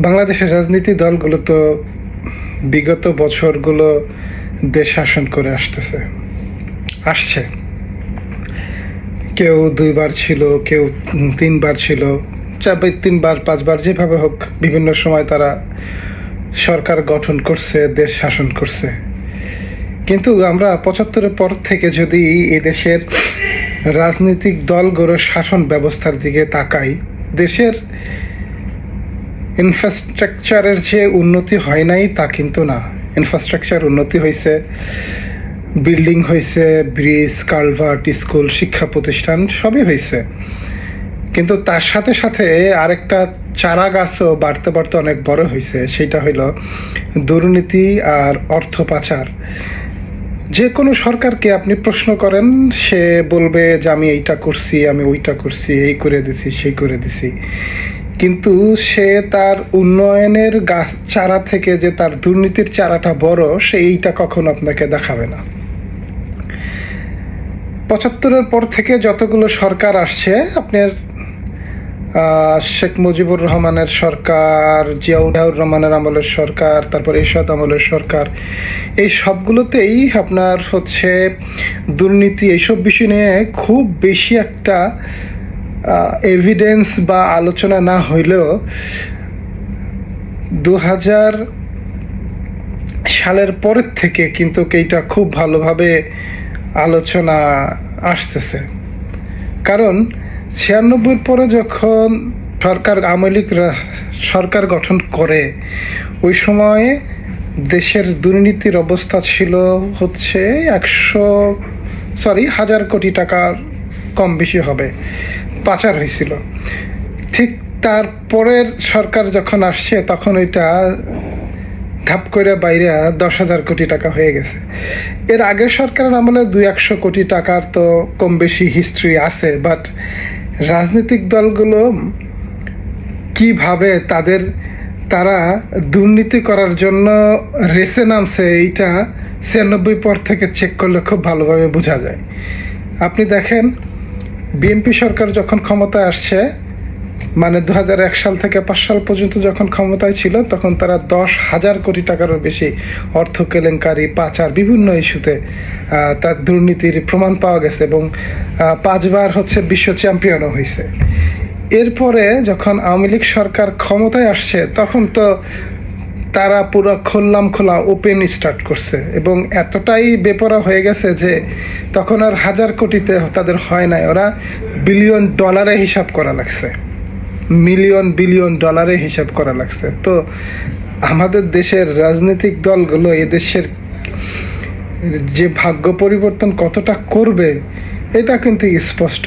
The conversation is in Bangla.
বাংলাদেশের রাজনীতি দলগুলো তো বিগত বছরগুলো দেশ শাসন করে আসছে। কেউ 2বার ছিল, কেউ 3বার ছিল, 3বার 5বার, যেভাবে হোক বিভিন্ন সময় তারা সরকার গঠন করছে, দেশ শাসন করছে। কিন্তু আমরা 75-এর পর থেকে যদি এদেশের রাজনৈতিক দলগুলোর শাসন ব্যবস্থার দিকে তাকাই, দেশের ইনফ্রাস্ট্রাকচারের যে উন্নতি হয় নাই তা কিন্তু না। ইনফ্রাস্ট্রাকচার উন্নতি হয়েছে, বিল্ডিং হয়েছে, ব্রিজ, কালভার্ট, স্কুল, শিক্ষা প্রতিষ্ঠান সবই হয়েছে। কিন্তু তার সাথে সাথে আরেকটা চারা গাছও বাড়তে বাড়তে অনেক বড় হয়েছে, সেটা হইল দুর্নীতি আর অর্থ পাচার। যে কোনো সরকারকে আপনি প্রশ্ন করেন, সে বলবে যে আমি এইটা করছি, আমি ওইটা করছি, এই করে দিছি, সেই করে দিছি। কিন্তু সে তার উন্নয়নের গাছ চারা থেকে যে তার দুর্নীতির চারাটা বড়, সে এইটা কখনো আপনাকে দেখাবে না। 75-এর পর থেকে যতগুলো সরকার আসছে, আপনার শেখ মুজিবুর রহমানের সরকার, জিয়াউর রহমানের আমলের সরকার, তারপর এরশাদ আমলের সরকার, এই সবগুলোতেই আপনার হচ্ছে দুর্নীতি এইসব বিষয় নিয়ে খুব বেশি একটা এভিডেন্স বা আলোচনা না হইলেও 2000 সালের পরের থেকে কিন্তু এইটা খুব ভালোভাবে আলোচনা আসতেছে। কারণ 96-এর পরে যখন আওয়ামী লীগ সরকার গঠন করে, ওই সময়ে দেশের দুর্নীতির অবস্থা ছিল হচ্ছে 1000 কোটি টাকার কম বেশি হবে পাচার হয়েছিল। ঠিক তারপরের সরকার যখন আসছে, তখন ওইটা ধাপ করে বাইরে 10,000 কোটি টাকা হয়ে গেছে। এর আগের সরকারের আমলে 200 কোটি টাকার তো কম বেশি হিস্ট্রি আছে, বাট রাজনৈতিক দলগুলো কিভাবে তারা দুর্নীতি করার জন্য রেসে নামছে, এইটা 96 পর থেকে চেক করলে খুব ভালোভাবে বোঝা যায়। আপনি দেখেন, বিএনপি সরকার যখন ক্ষমতায় আসছে, মানে 2001 সাল থেকে 5 সাল পর্যন্ত যখন ক্ষমতায় ছিল, তখন তারা 10,000 কোটি টাকারও বেশি অর্থ কেলেঙ্কারি, পাচার, বিভিন্ন ইস্যুতে তার দুর্নীতির প্রমাণ পাওয়া গেছে, এবং 5বার হচ্ছে বিশ্ব চ্যাম্পিয়নও হয়েছে। এরপরে যখন আওয়ামী লীগ সরকার ক্ষমতায় আসছে, তখন তো তারা পুরো খোলা ওপেন স্টার্ট করছে, এবং এতটাই বেপরা হয়ে গেছে যে তখন আর 1000 কোটিতে তাদের হয় নাই, ওরা বিলিয়ন ডলারে হিসাব করা লাগছে, বিলিয়ন ডলারে হিসাব করা লাগছে। তো আমাদের দেশের রাজনৈতিক দলগুলো এদেশের যে ভাগ্য পরিবর্তন কতটা করবে, এটা কিন্তু স্পষ্ট।